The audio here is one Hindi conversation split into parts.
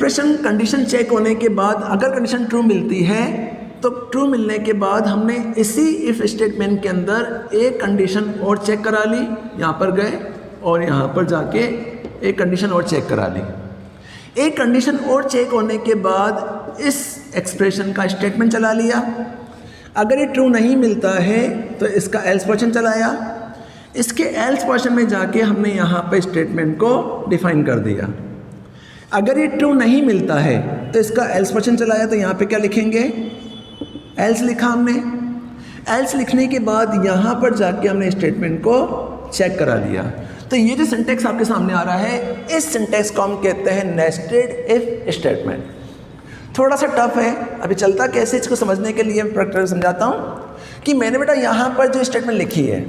एक्सप्रेशन कंडीशन चेक होने के बाद अगर कंडीशन ट्रू मिलती है तो ट्रू मिलने के बाद हमने इसी इफ स्टेटमेंट के अंदर एक कंडीशन और चेक करा ली, यहाँ पर गए और यहाँ पर जाके एक कंडीशन और चेक करा ली। एक कंडीशन और चेक होने के बाद इस एक्सप्रेशन का स्टेटमेंट चला लिया। अगर ये ट्रू नहीं मिलता है तो इसका एल्स पोर्शन चलाया। इसके एल्स पोर्शन में जाके हमने यहाँ पे स्टेटमेंट को डिफाइन कर दिया। अगर ये ट्रू नहीं मिलता है तो इसका एल्स पोर्शन चलाया, तो यहाँ पे क्या लिखेंगे, एल्स लिखा हमने। एल्स लिखने के बाद यहाँ पर जाके हमने स्टेटमेंट को चेक करा लिया। तो ये जो सिंटेक्स आपके सामने आ रहा है, इस सिंटेक्स को हम कहते हैं नेस्टेड इफ स्टेटमेंट। थोड़ा सा टफ है, अभी चलता कैसे इसको समझने के लिए प्रैक्टिकल समझाता हूँ कि मैंने बेटा यहाँ पर जो स्टेटमेंट लिखी है,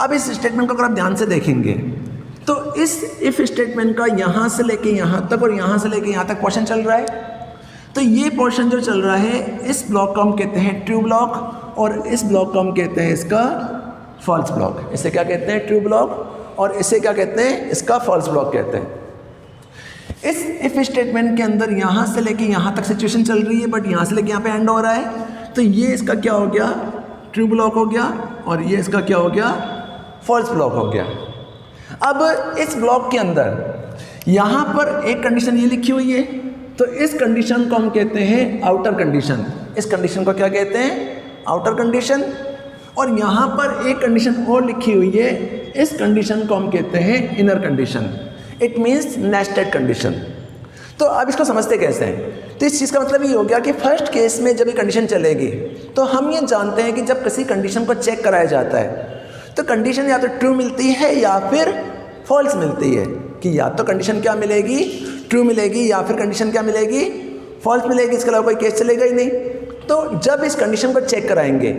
अब इस स्टेटमेंट को अगर आप ध्यान से देखेंगे तो इस इफ स्टेटमेंट का यहाँ से लेके यहाँ तक और यहाँ से लेके यहाँ तक पोर्शन चल रहा है। तो ये पोर्शन जो चल रहा है, इस ब्लॉक को हम कहते हैं ट्रू ब्लॉक और इस ब्लॉक को हम कहते हैं इसका फॉल्स ब्लॉक। इसे क्या कहते हैं, ट्रू ब्लॉक, और इसे क्या कहते हैं, इसका फॉल्स ब्लॉक कहते हैं। इस इफ स्टेटमेंट के अंदर यहाँ से लेके यहाँ तक सिचुएशन चल रही है, बट यहाँ से लेके यहाँ पे एंड हो रहा है। तो ये इसका क्या हो गया, ट्रू ब्लॉक हो गया, और ये इसका क्या हो गया, फॉल्स ब्लॉक हो गया। अब इस ब्लॉक के अंदर यहाँ पर एक कंडीशन ये लिखी हुई है, तो इस कंडीशन को हम कहते हैं आउटर कंडीशन। इस कंडीशन को क्या कहते हैं, आउटर कंडीशन। और यहाँ पर एक कंडीशन और लिखी हुई है, इस कंडीशन को हम कहते हैं inner condition. It means nested condition. तो अब इसको समझते कैसे हैं, तो इस चीज़ का मतलब ये हो गया कि फर्स्ट केस में जब ये कंडीशन चलेगी तो हम ये जानते हैं कि जब किसी कंडीशन को चेक कराया जाता है तो कंडीशन या तो ट्रू मिलती है या फिर फॉल्स मिलती है, कि या तो कंडीशन क्या मिलेगी, ट्रू मिलेगी, या फिर कंडीशन क्या मिलेगी, फॉल्स मिलेगी। इसके अलावा कोई केस चलेगा ही नहीं। तो जब इस कंडीशन को चेक कराएंगे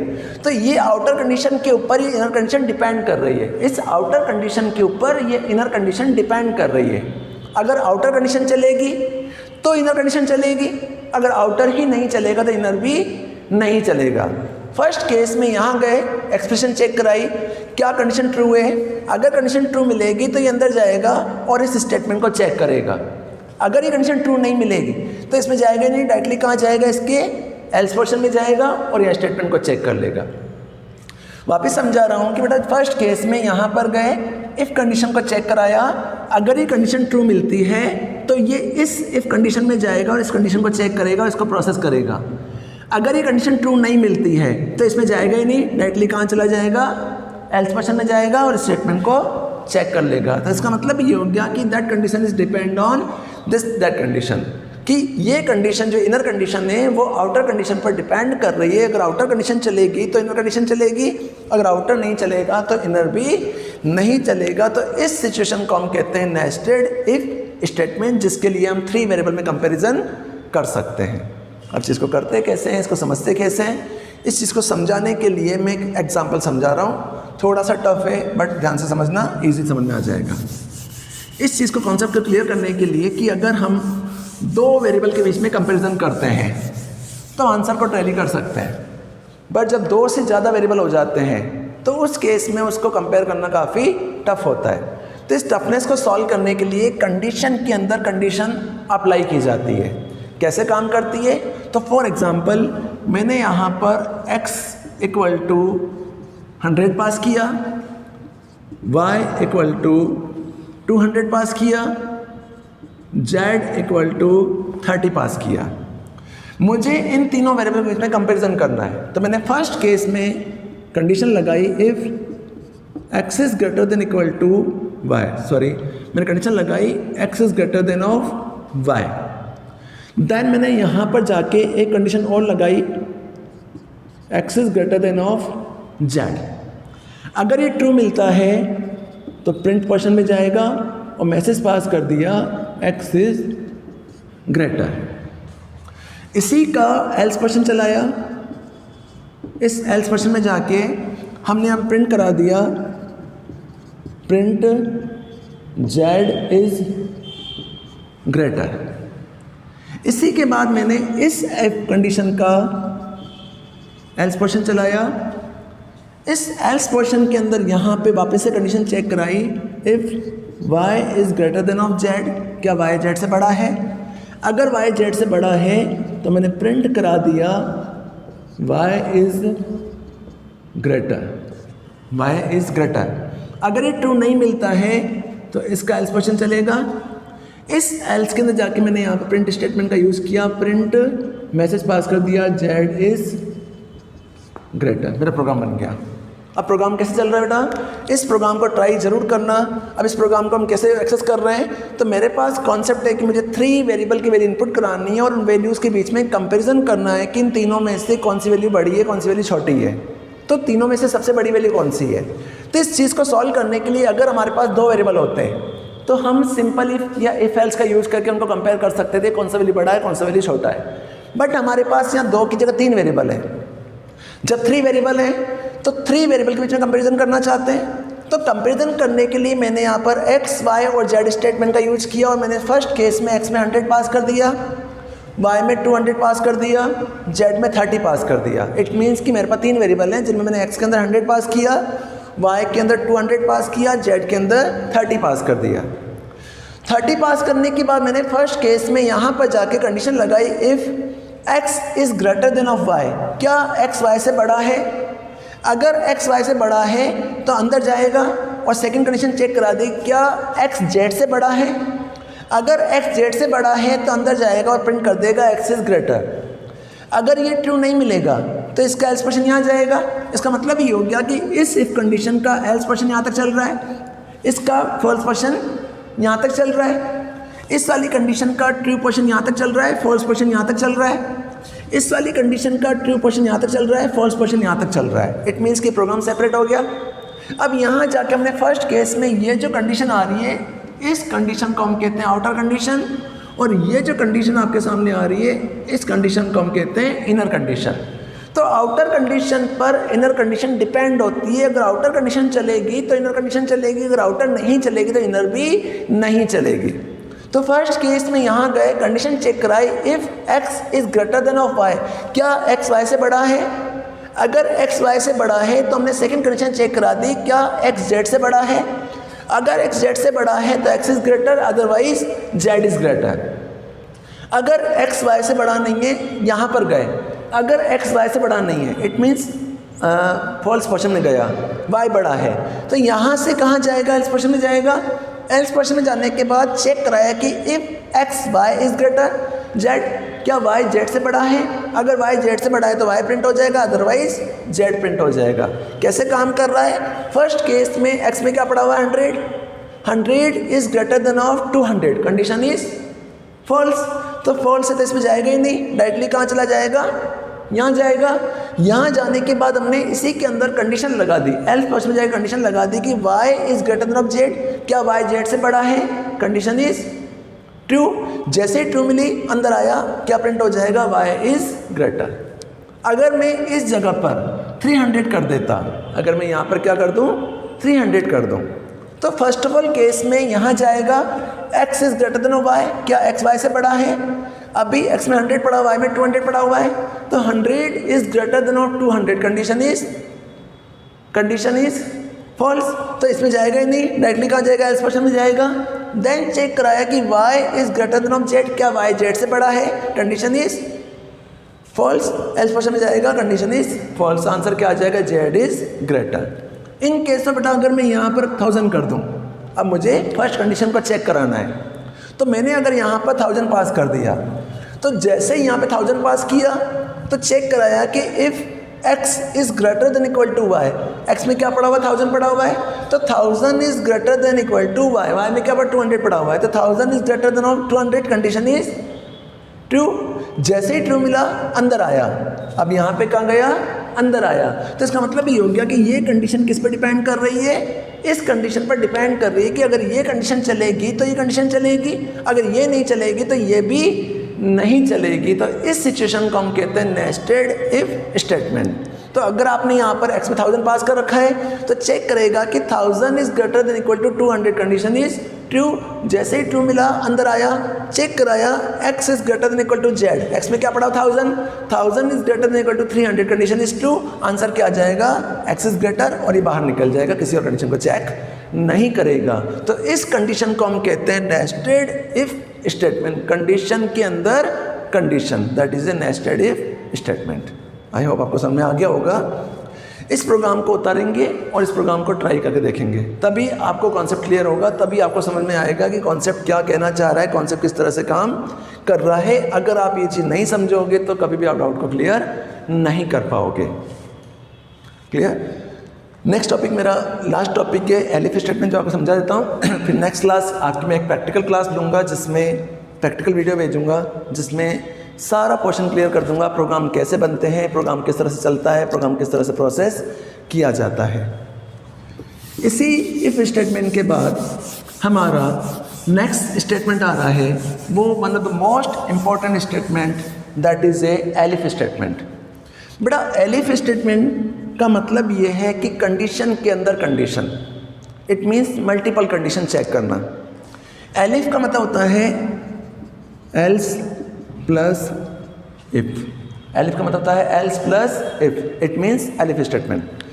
तो ये आउटर कंडीशन के ऊपर ये इनर कंडीशन डिपेंड कर रही है। इस आउटर कंडीशन के ऊपर ये इनर कंडीशन डिपेंड कर रही है। अगर आउटर कंडीशन चलेगी तो इनर कंडीशन चलेगी, अगर आउटर ही नहीं चलेगा तो इनर भी नहीं चलेगा। फर्स्ट केस में यहाँ गए, एक्सप्रेशन चेक कराई, क्या कंडीशन ट्रू है। अगर कंडीशन ट्रू मिलेगी तो ये अंदर जाएगा और इस स्टेटमेंट को चेक करेगा। अगर ये कंडीशन ट्रू नहीं मिलेगी तो इसमें जाएगा नहीं, डायरेक्टली कहाँ जाएगा, इसके एल्स पोर्शन में जाएगा और यह स्टेटमेंट को चेक कर लेगा। वापस समझा रहा हूँ कि बेटा फर्स्ट केस में यहाँ पर गए, इफ़ कंडीशन को चेक कराया, अगर ये कंडीशन ट्रू मिलती है तो ये इस इफ़ कंडीशन में जाएगा और इस कंडीशन को चेक करेगा और इसको प्रोसेस करेगा। अगर ये कंडीशन ट्रू नहीं मिलती है तो इसमें जाएगा ही नहीं, डायरेक्टली कहाँ चला जाएगा, एल्स पोर्शन में जाएगा और स्टेटमेंट को चेक कर लेगा। तो इसका मतलब ये हो गया कि that condition is depend on this that condition, कि ये कंडीशन जो इनर कंडीशन है वो आउटर कंडीशन पर डिपेंड कर रही है। अगर आउटर कंडीशन चलेगी तो इनर कंडीशन चलेगी, अगर आउटर नहीं चलेगा तो इनर भी नहीं चलेगा। तो इस सिचुएशन को हम कहते हैं नेस्टेड इफ स्टेटमेंट, जिसके लिए हम 3 वेरिएबल में कंपैरिजन कर सकते हैं। अब चीज़ को करते कैसे हैं, इसको समझते कैसे हैं, इस चीज़ को समझाने के लिए मैं एक एग्जाम्पल समझा रहा हूँ। थोड़ा सा टफ है बट ध्यान से समझना, ईजी समझ में आ जाएगा। इस चीज़ को कॉन्सेप्ट को क्लियर करने के लिए कि अगर हम 2 वेरिएबल के बीच में कंपैरिजन करते हैं तो आंसर को टैली कर सकते हैं, बट जब 2 से ज़्यादा वेरिएबल हो जाते हैं तो उस केस में उसको कंपेयर करना काफ़ी टफ होता है। तो इस टफनेस को सॉल्व करने के लिए कंडीशन के अंदर कंडीशन अप्लाई की जाती है। कैसे काम करती है, तो फॉर एग्जांपल मैंने यहाँ पर x इक्वल टू 100 पास किया, y इक्वल टू 200 पास किया, z इक्वल टू 30 पास किया। मुझे इन तीनों वेरिएबल के बीच में कंपैरिजन करना है। तो मैंने फर्स्ट केस में कंडीशन लगाई if x is greater than equal to y, मैंने कंडीशन लगाई x is greater than of y। Then मैंने यहाँ पर जाके एक कंडीशन और लगाई x is greater than of z। अगर ये ट्रू मिलता है तो प्रिंट पोर्शन में जाएगा और मैसेज पास कर दिया x इज ग्रेटर। इसी का एल्स पोर्शन चलाया, इस एल्स पोर्शन में जाके हमने हम प्रिंट करा दिया प्रिंट z इज ग्रेटर। इसी के बाद मैंने इस कंडीशन का एल्स पोर्शन चलाया, इस एल्स पोर्शन के अंदर यहाँ पे वापस से कंडीशन चेक कराई if y is greater than of z, क्या y z से बड़ा है। अगर y z से बड़ा है तो मैंने प्रिंट करा दिया y इज ग्रेटर। अगर ये ट्रू नहीं मिलता है तो इसका एल्स क्वेश्चन चलेगा। इस एल्स के अंदर जाके मैंने यहाँ पर प्रिंट स्टेटमेंट का यूज़ किया, प्रिंट मैसेज पास कर दिया z इज ग्रेटर, मेरा प्रोग्राम बन गया। अब प्रोग्राम कैसे चल रहा है बेटा, इस प्रोग्राम को ट्राई ज़रूर करना। अब इस प्रोग्राम को हम कैसे एक्सेस कर रहे हैं, तो मेरे पास कॉन्सेप्ट है कि मुझे 3 वेरिएबल की वैल्यू इनपुट करानी है और उन वैल्यूज़ के बीच में कंपैरिजन करना है कि इन तीनों में से कौन सी वैल्यू बड़ी है, कौन सी वैल्यू छोटी है। तो तीनों में से सबसे बड़ी वैल्यू कौन सी है। तो इस चीज़ को सॉल्व करने के लिए अगर हमारे पास 2 वेरिएबल होते हैं तो हम सिंपल इफ या इफ एल्स का यूज़ करके उनको कंपेयर कर सकते थे, कौन सा वैल्यू बड़ा है, कौन सा वैल्यू छोटा है। बट हमारे पास यहाँ 2 की जगह 3 वेरिएबल है। जब 3 वेरिएबल है तो 3 वेरिएबल के बीच में कंपैरिजन करना चाहते हैं। तो कंपैरिजन करने के लिए मैंने यहाँ पर x, y और z स्टेटमेंट का यूज़ किया और मैंने फर्स्ट केस में x में 100 पास कर दिया, y में 200 पास कर दिया, z में 30 पास कर दिया। इट मीन्स कि मेरे पास 3 वेरिएबल हैं जिनमें मैंने x के अंदर 100 पास किया, y के अंदर 200 पास किया, z के अंदर 30 पास कर दिया। 30 पास करने के बाद मैंने फर्स्ट केस में यहाँ पर जाके कंडीशन लगाई if x is greater than of y, क्या x y से बड़ा है। अगर x y से बड़ा है तो अंदर जाएगा और सेकंड कंडीशन चेक करा दी, क्या x z से बड़ा है। अगर x z से बड़ा है तो अंदर जाएगा और प्रिंट कर देगा x इज़ ग्रेटर। अगर ये ट्रू नहीं मिलेगा तो इसका एल्स क्वेश्चन यहाँ जाएगा। इसका मतलब ये हो गया कि इस इफ कंडीशन का एल्स क्वेश्चन यहाँ तक चल रहा है, इसका फॉल्स क्वेश्चन यहाँ तक चल रहा है, इस वाली कंडीशन का ट्रू क्वेश्चन यहाँ तक चल रहा है, फॉल्स क्वेश्चन यहाँ तक चल रहा है, इस वाली कंडीशन का ट्रू क्वेश्चन यहाँ तक चल रहा है, फॉल्स क्वेश्चन यहाँ तक चल रहा है। इट मीन्स कि प्रोग्राम सेपरेट हो गया। अब यहाँ जाके हमने फर्स्ट केस में ये जो कंडीशन आ रही है, इस कंडीशन को हम कहते हैं आउटर कंडीशन, और ये जो कंडीशन आपके सामने आ रही है, इस कंडीशन को हम कहते हैं इनर कंडीशन। तो आउटर कंडीशन पर इनर कंडीशन डिपेंड होती है। अगर आउटर कंडीशन चलेगी तो इनर कंडीशन चलेगी, अगर आउटर नहीं चलेगी तो इनर भी नहीं चलेगी। तो फर्स्ट केस में यहाँ गए, कंडीशन चेक कराई if x is greater than of y, क्या x y से बड़ा है। अगर x y से बड़ा है तो हमने सेकंड कंडीशन चेक करा दी, क्या x z से बड़ा है। अगर x z से बड़ा है तो x is greater, otherwise z is greater. अगर x y से बड़ा नहीं है, यहाँ पर गए, अगर x y से बड़ा नहीं है, इट मीन्स फॉल्स क्वेश्चन में गया, y बड़ा है, तो यहाँ से कहाँ जाएगा, एल्स क्वेश्चन में जाएगा। एल्स क्वेश्चन में जाने के बाद चेक कराया कि if x y is greater z, क्या y z से बड़ा है। अगर y z से बड़ा है तो y प्रिंट हो जाएगा, अदरवाइज z प्रिंट हो जाएगा। कैसे काम कर रहा है, फर्स्ट केस में x में क्या पड़ा हुआ है 100 is greater than of 200, condition is false. तो फॉल्स है तो इसमें जाएगा ही नहीं, डायरेक्टली कहाँ चला जाएगा, यहाँ जाएगा। यहाँ जाने के बाद हमने इसी के अंदर कंडीशन लगा दी, एल्स क्वेश्चन में जाकर कंडीशन लगा दी कि y is greater than of z, क्या y z से बड़ा है, कंडीशन इज़ ट्रू। जैसे ही ट्रू मिली अंदर आया, क्या प्रिंट हो जाएगा, y इज़ ग्रेटर। अगर मैं इस जगह पर 300 कर देता, अगर मैं यहाँ पर क्या कर दूँ 300 कर दूँ, तो फर्स्ट ऑफ ऑल केस में यहाँ जाएगा x is greater then y, क्या x y से बड़ा है। अभी x में 100 पड़ा हुआ है, y में 200 पड़ा हुआ है, तो 100 is greater than of 200, condition is false. तो इसमें जाएगा ही नहीं, डायरेक्टली कहाँ जाएगा, एल्स क्वेश्चन में जाएगा। देन चेक कराया कि y is greater than of z, क्या y z से बड़ा है, condition is false, else question में जाएगा, कंडीशन इज़ फॉल्स। आंसर क्या आ जाएगा, z is greater. In case में बेटा अगर मैं यहाँ पर 1000 कर दूँ, अब मुझे फर्स्ट कंडीशन को चेक कराना है, तो मैंने अगर यहाँ पर 1000 पास कर दिया, तो जैसे ही यहाँ पे 1000 पास किया तो चेक कराया कि if x is greater than equal to y, x में क्या पड़ा हुआ है 1000 पड़ा हुआ है, तो 1000 is greater than equal to y, y में क्या पड़ा 200 पड़ा हुआ है, तो 1000 is greater than of 200, condition is true. जैसे ही ट्रू मिला अंदर आया, अब यहाँ पे कहाँ गया, अंदर आया। तो इसका मतलब ये हो गया कि ये कंडीशन किस पर डिपेंड कर रही है, इस कंडीशन पर डिपेंड कर रही है कि अगर ये कंडीशन चलेगी तो ये कंडीशन चलेगी, अगर ये नहीं चलेगी तो ये भी नहीं चलेगी। तो इस सिचुएशन को हम कहते हैं नेस्टेड इफ स्टेटमेंट। तो अगर आपने यहाँ पर x में 1000 पास कर रखा है तो चेक करेगा कि 1000 is greater than equal to 200, condition is true. जैसे ही ट्रू मिला अंदर आया, चेक कराया x is greater than equal to z, x में क्या पड़ा 1000 is greater than equal to 300, condition is true. Answer क्या आ जाएगा, x इज़ ग्रेटर, और ये बाहर निकल जाएगा, किसी और कंडीशन को चेक नहीं करेगा। तो इस कंडीशन को हम कहते हैं नेस्टेड इफ स्टेटमेंट, कंडीशन के अंदर condition, that is A nested if statement. I hope आपको समझ में आ गया होगा। इस प्रोग्राम को उतारेंगे और इस प्रोग्राम को ट्राई करके देखेंगे, तभी आपको कॉन्सेप्ट क्लियर होगा, तभी आपको समझ में आएगा कि कॉन्सेप्ट क्या कहना चाह रहा है, कॉन्सेप्ट किस तरह से काम कर रहा है। अगर आप ये चीज़ नहीं समझोगे तो कभी भी आप डाउट को क्लियर नहीं कर पाओगे। क्लियर। नेक्स्ट टॉपिक मेरा लास्ट टॉपिक है एलिफ स्टेटमेंट, जो आपको समझा देता हूँ। फिर नेक्स्ट क्लास आपकी मैं एक प्रैक्टिकल क्लास लूँगा, जिसमें प्रैक्टिकल वीडियो भेजूँगा, जिसमें सारा पोर्शन क्लियर कर दूंगा, प्रोग्राम कैसे बनते हैं, प्रोग्राम किस तरह से चलता है, प्रोग्राम किस तरह से प्रोसेस किया जाता है। इसी इफ स्टेटमेंट के बाद हमारा नेक्स्ट स्टेटमेंट आ रहा है, वो one of the most important statement, that is a elif statement. बेटा एलिफ स्टेटमेंट का मतलब ये है कि कंडीशन के अंदर condition, it means multiple condition check करना। एलिफ का मतलब होता है एल्स प्लस इफ। एलिफ का मतलब होता है else plus if, it means elif statement.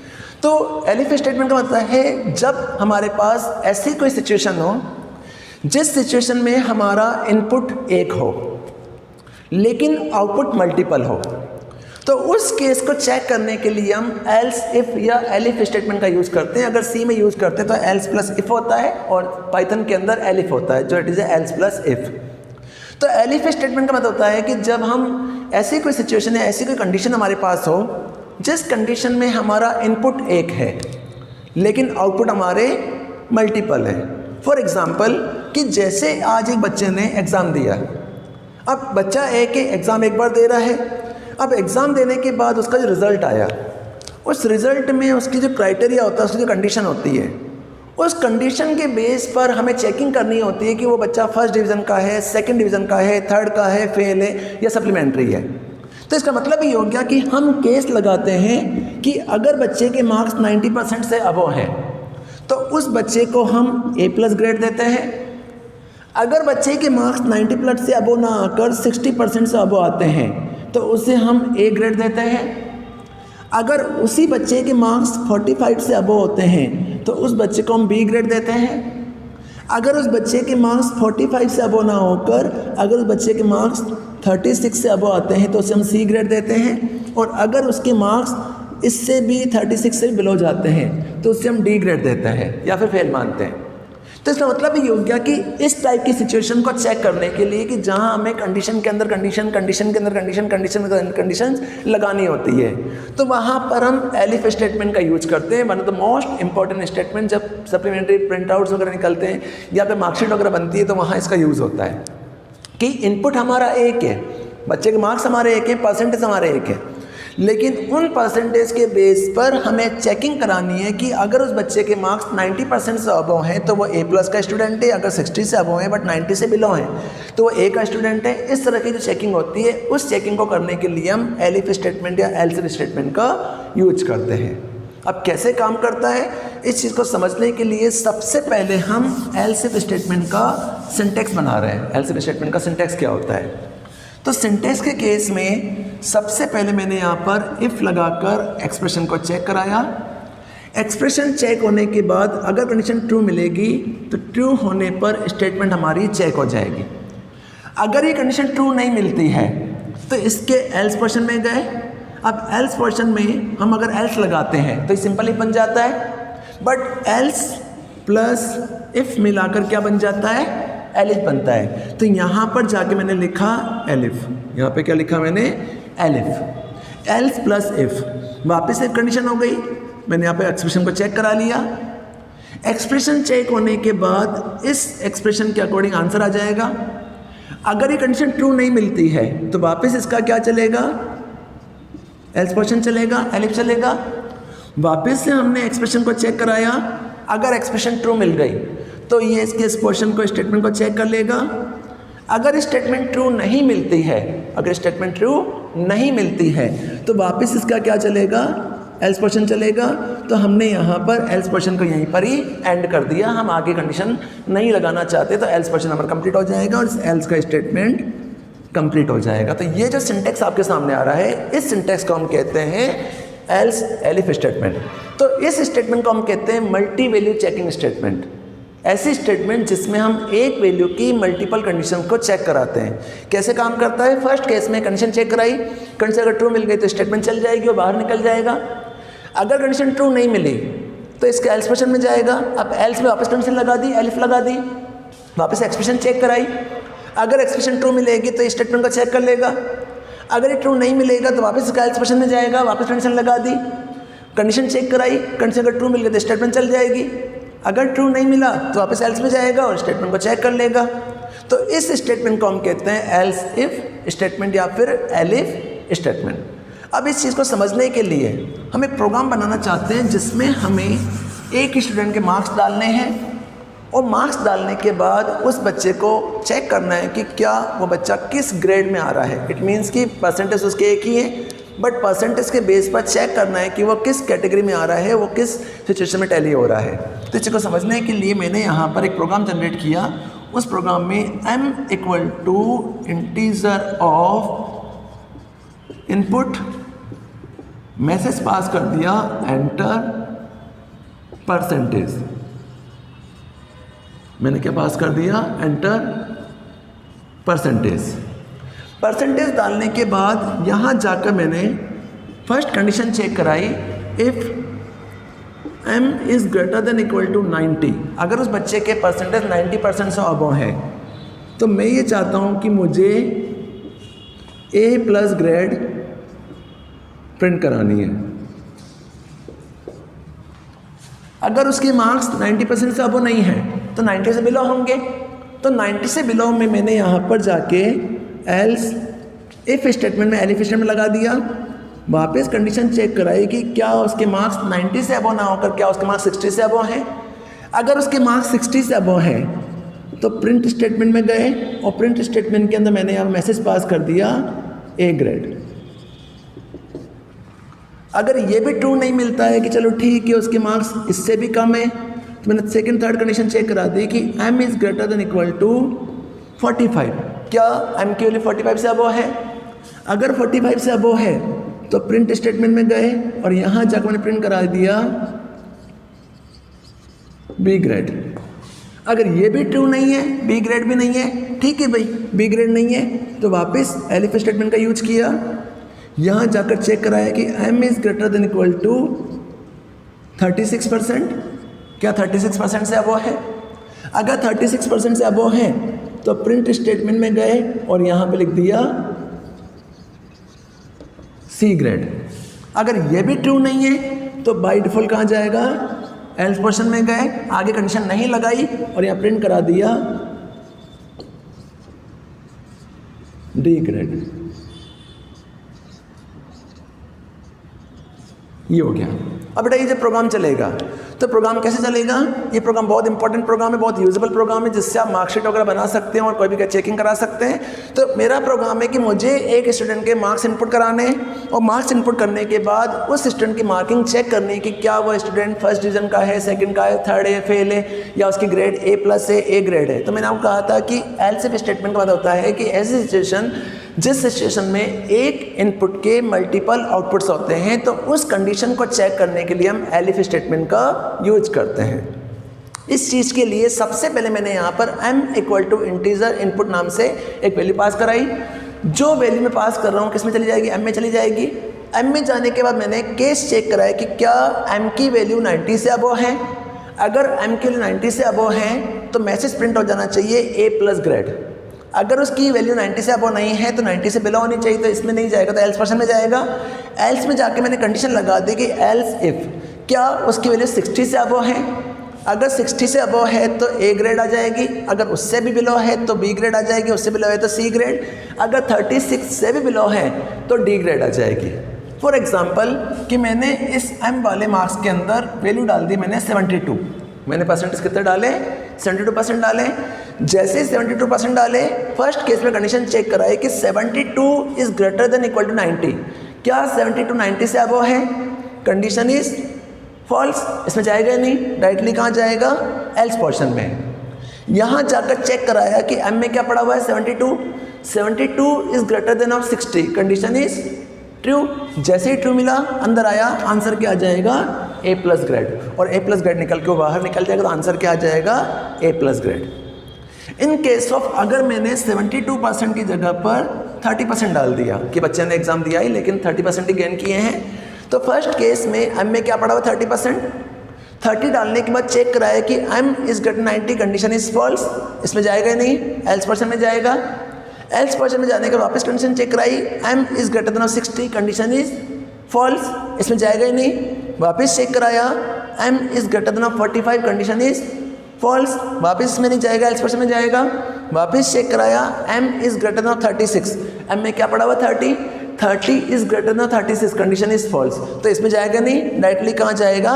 तो एलिफ स्टेटमेंट का मतलब है जब हमारे पास ऐसी कोई सिचुएशन हो जिस सिचुएशन में हमारा इनपुट एक हो लेकिन आउटपुट मल्टीपल हो, तो उस केस को चेक करने के लिए हम एल्स इफ या एलिफ स्टेटमेंट का यूज़ करते हैं। अगर सी में यूज़ करते हैं तो एल्स प्लस इफ होता है, और पाइथन के अंदर एलिफ होता है, जो it is else plus if. तो एलिफ स्टेटमेंट का मतलब होता है कि जब हम ऐसी कोई सिचुएशन है, ऐसी कोई कंडीशन हमारे पास हो जिस कंडीशन में हमारा इनपुट एक है लेकिन आउटपुट हमारे मल्टीपल है। फॉर एग्जांपल कि जैसे आज एक बच्चे ने एग्ज़ाम दिया, अब बच्चा एग्ज़ाम एक बार दे रहा है, अब एग्ज़ाम देने के बाद उसका जो रिज़ल्ट आया, उस रिज़ल्ट में उसकी जो क्राइटेरिया होता है, उसकी जो कंडीशन होती है, उस कंडीशन के बेस पर हमें चेकिंग करनी होती है कि वो बच्चा फर्स्ट डिवीज़न का है, सेकंड डिवीज़न का है, थर्ड का है, फेल है या सप्लीमेंट्री है। तो इसका मतलब ये हो गया कि हम केस लगाते हैं कि अगर बच्चे के मार्क्स 90% से अबव हैं तो उस बच्चे को हम A+ ग्रेड देते हैं। अगर बच्चे के मार्क्स 90+ से अबव ना आकर 60% से अबव आते हैं तो उसे हम A ग्रेड देते हैं। अगर उसी बच्चे के मार्क्स 45 से अबव होते हैं तो उस बच्चे को हम B ग्रेड देते हैं। अगर उस बच्चे के मार्क्स 45 से अबव ना होकर अगर उस बच्चे के मार्क्स 36 से अबव आते हैं तो उसे हम C ग्रेड देते हैं। और अगर उसके मार्क्स इससे भी 36 से बिलो जाते हैं तो उसे हम D ग्रेड देते हैं या फिर फेल मानते हैं। तो इसका मतलब ये हो गया कि इस टाइप की सिचुएशन को चेक करने के लिए कि जहां हमें कंडीशन के अंदर कंडीशन, कंडीशन के अंदर कंडीशन, कंडीशन के अंदर कंडीशन लगानी होती है, तो वहां पर हम एलिफ स्टेटमेंट का यूज करते हैं। One of the most important statement जब सप्लीमेंट्री प्रिंट आउट्स वगैरह निकलते हैं या फिर मार्कशीट वगैरह बनती है तो वहाँ इसका यूज़ होता है कि इनपुट हमारा एक है, बच्चे के मार्क्स हमारे एक हैं, परसेंटेज हमारे एक है, लेकिन उन परसेंटेज के बेस पर हमें चेकिंग करानी है कि अगर उस बच्चे के मार्क्स 90% से अबव हैं तो वो A+ का स्टूडेंट है, अगर 60 से अबव है बट 90 से बिलो है तो वो A का स्टूडेंट है। इस तरह की जो चेकिंग होती है, उस चेकिंग को करने के लिए हम एलिफ स्टेटमेंट या एल्स स्टेटमेंट का यूज करते हैं। अब कैसे काम करता है इस चीज़ को समझने के लिए सबसे पहले हम एल्स स्टेटमेंट का सिंटैक्स बना रहे हैं। एल्स स्टेटमेंट का सिंटैक्स क्या होता है? तो सिंटैक्स के केस में सबसे पहले मैंने यहाँ पर इफ़ लगाकर एक्सप्रेशन को चेक कराया। एक्सप्रेशन चेक होने के बाद अगर कंडीशन ट्रू मिलेगी तो ट्रू होने पर स्टेटमेंट हमारी चेक हो जाएगी। अगर ये कंडीशन ट्रू नहीं मिलती है तो इसके एल्स पोर्शन में गए। अब एल्स पोर्शन में हम अगर एल्स लगाते हैं तो सिंपल इफ बन जाता है, बट एल्स प्लस इफ़ मिलाकर क्या बन जाता है? एलिफ बनता है। तो यहाँ पर जाके मैंने लिखा एलिफ, यहाँ पे क्या लिखा मैंने? एलिफ। एल्स प्लस इफ, वापस एक कंडीशन हो गई। मैंने यहाँ पे एक्सप्रेशन को चेक करा लिया। एक्सप्रेशन चेक होने के बाद इस एक्सप्रेशन के अकॉर्डिंग आंसर आ जाएगा। अगर ये कंडीशन ट्रू नहीं मिलती है तो वापस इसका क्या चलेगा? एल्स पोर्शन चलेगा, एलिफ चलेगा। वापस से हमने एक्सप्रेशन को चेक कराया। अगर एक्सप्रेशन ट्रू मिल गई तो ये इसके इस पोर्शन को, स्टेटमेंट को चेक कर लेगा। अगर स्टेटमेंट ट्रू नहीं मिलती है, अगर स्टेटमेंट ट्रू नहीं मिलती है तो वापस इसका क्या चलेगा? एल्स पोर्शन चलेगा। तो हमने यहाँ पर एल्स पोर्शन को यहीं पर ही एंड कर दिया। हम आगे कंडीशन नहीं लगाना चाहते तो एल्स पोर्शन हमारा कंप्लीट हो जाएगा और इस एल्स का स्टेटमेंट कंप्लीट हो जाएगा। तो ये जो सिंटैक्स आपके सामने आ रहा है, इस सिंटैक्स को हम कहते हैं एल्स एलिफ स्टेटमेंट। तो इस स्टेटमेंट को हम कहते हैं मल्टी वैल्यू चेकिंग स्टेटमेंट। ऐसी स्टेटमेंट जिसमें हम एक वैल्यू की मल्टीपल कंडीशन को चेक कराते हैं। कैसे काम करता है? फर्स्ट केस में कंडीशन चेक कराई, कंडीशन अगर ट्रू मिल गई तो स्टेटमेंट चल जाएगी और बाहर निकल जाएगा। अगर कंडीशन ट्रू नहीं मिली तो इसके एल्स पोर्शन में जाएगा। अब एल्स में वापस कंडीशन लगा दी, एल्फ लगा दी, वापस एक्सप्रेशन चेक कराई। अगर एक्सप्रेशन ट्रू मिलेगी तो स्टेटमेंट को चेक कर लेगा। अगर ये ट्रू नहीं मिलेगा तो वापस इसका एल्स पोर्शन में जाएगा, वापस कंडीशन लगा दी, कंडीशन चेक कराई, कंडीशन अगर ट्रू मिल गई तो स्टेटमेंट चल जाएगी। अगर ट्रू नहीं मिला तो वापस एल्स में जाएगा और स्टेटमेंट को चेक कर लेगा। तो इस स्टेटमेंट को हम कहते हैं एल्स इफ स्टेटमेंट या फिर एलिफ स्टेटमेंट। अब इस चीज़ को समझने के लिए हम एक प्रोग्राम बनाना चाहते हैं जिसमें हमें एक स्टूडेंट के मार्क्स डालने हैं और मार्क्स डालने के बाद उस बच्चे को चेक करना है कि क्या वो बच्चा किस ग्रेड में आ रहा है। इट मीन्स कि परसेंटेज उसके एक ही है, बट परसेंटेज के बेस पर चेक करना है कि वो किस कैटेगरी में आ रहा है, वो किस सिचुएशन में टैली हो रहा है। तो इस चीज़ को समझने के लिए मैंने यहाँ पर एक प्रोग्राम जनरेट किया। उस प्रोग्राम में m equal to integer of input message pass कर दिया, एंटर परसेंटेज। मैंने क्या पास कर दिया? Enter percentage. परसेंटेज डालने के बाद यहाँ जाकर मैंने फर्स्ट कंडीशन चेक कराई, if m is greater than equal to 90। अगर उस बच्चे के परसेंटेज 90% से अबव है तो मैं ये चाहता हूँ कि मुझे A+ ग्रेड प्रिंट करानी है। अगर उसके मार्क्स 90% से अबव नहीं है तो 90 से बिलो होंगे। तो 90 से बिलो में मैंने यहाँ पर जाके एल्स इफ स्टेटमेंट में एलिफ स्टेटमेंट लगा दिया, वापस कंडीशन चेक कराई कि क्या उसके मार्क्स 90 से अबव ना होकर क्या उसके मार्क्स 60 से अबव हैं। अगर उसके मार्क्स 60 से अबव हैं तो प्रिंट स्टेटमेंट में गए और प्रिंट स्टेटमेंट के अंदर मैंने यहाँ मैसेज पास कर दिया A ग्रेड। अगर ये भी ट्रू नहीं मिलता है कि चलो ठीक है उसके मार्क्स इससे भी कम है, तो मैंने सेकंड थर्ड कंडीशन चेक करा दी कि m is greater than equal to 45। क्या m की वैल्यू 45 से अबव है? अगर 45 से अबव है तो प्रिंट स्टेटमेंट में गए और यहाँ जाकर मैंने प्रिंट करा दिया B ग्रेड। अगर ये भी ट्रू नहीं है, B ग्रेड भी नहीं है, ठीक है भाई B ग्रेड नहीं है, तो वापस एलिफ स्टेटमेंट का यूज किया। यहाँ जाकर चेक कराया कि m is greater than equal to 36%। क्या 36% से अबव है? अगर 36% से अबव है तो प्रिंट स्टेटमेंट में गए और यहाँ पे लिख दिया C ग्रेड। अगर ये भी ट्रू नहीं है तो बाय डिफ़ॉल्ट कहाँ जाएगा? एल्स पोर्शन में गए, आगे कंडीशन नहीं लगाई और यहाँ प्रिंट करा दिया D ग्रेड। ये हो गया। अब बेटा ये जब प्रोग्राम चलेगा तो प्रोग्राम कैसे चलेगा? ये प्रोग्राम बहुत इंपॉर्टेंट प्रोग्राम है, बहुत यूजेबल प्रोग्राम है जिससे आप मार्कशीट वगैरह बना सकते हैं और कोई भी चेकिंग करा सकते हैं। तो मेरा प्रोग्राम है कि मुझे एक स्टूडेंट के मार्क्स इनपुट कराने हैं और मार्क्स इनपुट करने के बाद उस स्टूडेंट की मार्किंग चेक करनी है कि क्या वो स्टूडेंट फर्स्ट डिवीजन का है, सेकंड का है, थर्ड है, फेल है, या उसकी ग्रेड A+ है, A ग्रेड है। तो मैंने आपको कहा था कि एल्स इफ स्टेटमेंट का मतलब होता है कि ऐसी सिचुएशन जिस सिचुएशन में एक इनपुट के मल्टीपल आउटपुट्स होते हैं तो उस कंडीशन को चेक करने के लिए हम एलिफ स्टेटमेंट का यूज करते हैं। इस चीज़ के लिए सबसे पहले मैंने यहाँ पर m equal to integer input नाम से एक वैल्यू पास कराई। जो वैल्यू मैं पास कर रहा हूँ किस में चली जाएगी? m में चली जाएगी। m में जाने के बाद मैंने केस चेक कराया कि क्या m की वैल्यू 90 से अबव है। अगर m की वैल्यू 90 से अबव है तो मैसेज प्रिंट हो जाना चाहिए A+ ग्रेड। अगर उसकी वैल्यू 90 से अबव नहीं है तो 90 से बिलो होनी चाहिए, तो इसमें नहीं जाएगा तो एल्स पोर्शन में जाएगा। एल्स में जाके मैंने कंडीशन लगा दी कि एल्स इफ क्या उसकी वैल्यू 60 से अबव है। अगर 60 से अबव है तो A ग्रेड आ जाएगी, अगर उससे भी बिलो है तो B ग्रेड आ जाएगी, उससे बिलो है तो C ग्रेड, अगर 36 से भी बिलो है तो D ग्रेड आ जाएगी। फॉर एग्जांपल कि मैंने इस m वाले मार्क्स के अंदर वैल्यू डाल दी मैंने 72। मैंने परसेंटेज कितने डाले? 72% डाले। जैसे 72% डाले, फर्स्ट केस में कंडीशन चेक कराई कि 72 is greater than equal to 90। क्या 72 90 से अबव है? कंडीशन इज फॉल्स, इसमें जाएगा नहीं, डायरेक्टली कहाँ जाएगा? एल्स पोर्शन में। यहाँ जाकर चेक कराया कि m में क्या पड़ा हुआ है? 72 is greater than of 60, condition is true. जैसे ही ट्रू मिला अंदर आया, आंसर क्या आ जाएगा? ए प्लस ग्रेड, और ए प्लस ग्रेड निकल के बाहर निकल जाएगा, तो आंसर क्या आ जाएगा, A plus grade. In case of अगर मैंने 72% की जगह पर 30% डाल दिया कि बच्चे ने एग्जाम दिया ही लेकिन 30% ही गेन किए हैं, तो फर्स्ट केस में एम में क्या पड़ा हुआ 30%, 30 डालने के बाद चेक कराया कि m is greater 90 condition is false, इसमें जाएगा ही नहीं, एल्स पर्सन में जाएगा। एल्स पर्सन में जाने के वापस कंडीशन चेक कराई, m is greater than 60 condition is false, इसमें जाएगा ही नहीं, वापस चेक कराया, m is greater than 45 condition is false, वापस इसमें नहीं जाएगा, एल्स पर्सन में जाएगा। वापस चेक कराया, m is greater than 36, m में क्या पड़ा हुआ 30 is greater than 36 condition is false, तो इसमें जाएगा नहीं, डायरेक्टली कहाँ जाएगा,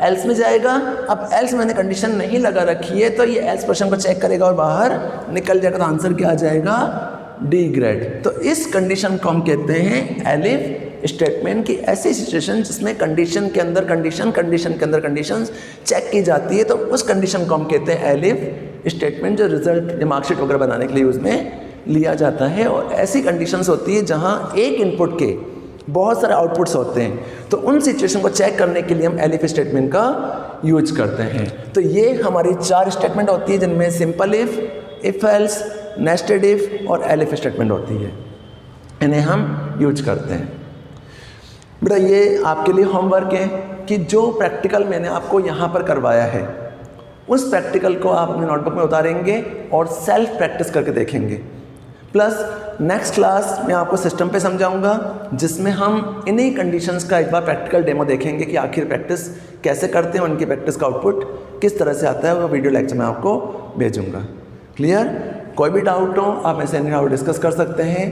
एल्स में जाएगा। अब एल्स मैंने कंडीशन नहीं लगा रखी है तो ये एल्स पर्सन को चेक करेगा और बाहर निकल जाएगा, तो आंसर क्या आ जाएगा, डी ग्रेड। तो इस कंडीशन को हम कहते हैं एलिफ स्टेटमेंट की ऐसी सिचुएशन जिसमें कंडीशन के अंदर कंडीशन के अंदर कंडीशन चेक की जाती है, तो उस कंडीशन को हम कहते हैं एलिफ स्टेटमेंट, जो रिजल्ट या मार्कशीट वगैरह बनाने के लिए उसमें लिया जाता है। और ऐसी कंडीशंस होती है जहां एक इनपुट के बहुत सारे आउटपुट्स होते हैं, तो उन सिचुएशन को चेक करने के लिए हम एलिफ स्टेटमेंट का यूज करते हैं। तो ये हमारी 4 स्टेटमेंट होती है जिनमें simple if else, nested if और एलिफ स्टेटमेंट होती है, इन्हें हम यूज करते हैं। बेटा ये आपके लिए होमवर्क है कि जो प्रैक्टिकल मैंने आपको यहाँ पर करवाया है उस प्रैक्टिकल को आप अपने नोटबुक में उतारेंगे और सेल्फ प्रैक्टिस करके देखेंगे। प्लस नेक्स्ट क्लास में आपको सिस्टम पे समझाऊंगा जिसमें हम इन्हीं कंडीशंस का एक बार प्रैक्टिकल डेमो देखेंगे कि आखिर प्रैक्टिस कैसे करते हैं, उनकी प्रैक्टिस का आउटपुट किस तरह से आता है, वो वीडियो लेक्चर में आपको भेजूंगा। क्लियर? कोई भी डाउट हो आप ऐसे एनी डाउट डिस्कस कर सकते हैं,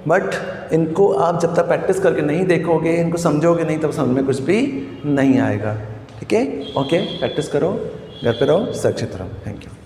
बट इनको आप जब तक प्रैक्टिस करके नहीं देखोगे, इनको समझोगे नहीं, तब समझ में कुछ भी नहीं आएगा। ठीक है? ओके, प्रैक्टिस करो, घर पे रहो, सुरक्षित रहो। Thank you.